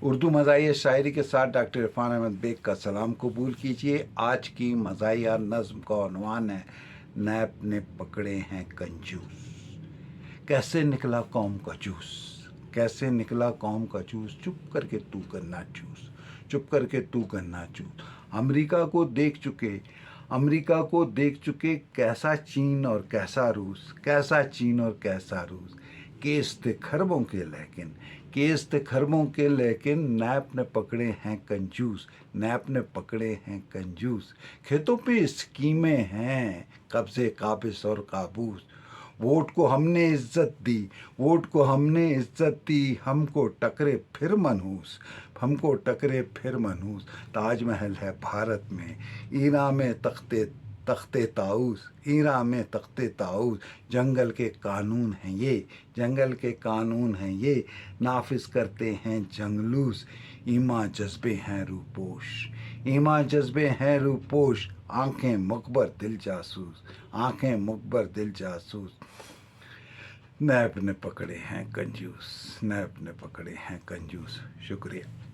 اردو مزاحیہ شاعری کے ساتھ ڈاکٹر عرفان احمد بیگ کا سلام قبول کیجیے۔ آج کی مزاحیہ نظم کا عنوان ہے نیب نے پکڑے ہیں کنجوس۔ کیسے نکلا قوم کا جوس، کیسے نکلا قوم کا جوس، چپ کر کے تو گنا چوس، چپ کر کے تو گنا چوس۔ امریکہ کو دیکھ چکے کیسا چین اور کیسا روس، کیسا چین اور کیسا روس۔ کیس تھے خربوں کے لیکن نیب نے پکڑے ہیں کنجوس، نیب نے پکڑے ہیں کنجوس۔ کھیتوں پہ اسکیمیں ہیں قبضے قابض اور قابوس۔ ووٹ کو ہم نے عزت دی، ووٹ کو ہم نے عزت دی، ہم کو ٹکرے پھر منحوس، ہم کو ٹکرے پھر منحوس۔ تاج محل ہے بھارت میں، ایران میں تختے طاؤس، ایران میں تختے طاؤس۔ جنگل کے قانون ہیں یہ، جنگل کے قانون ہیں یہ، نافذ کرتے ہیں جنگلوس۔ ایماں جذبے ہیں روپوش، ایماں جذبے ہیں روپوش، آنکھیں مقبر دل جاسوس، آنکھیں مقبر دل جاسوس۔ نیب نے پکڑے ہیں کنجوس، نیب نے پکڑے ہیں کنجوس۔ شکریہ۔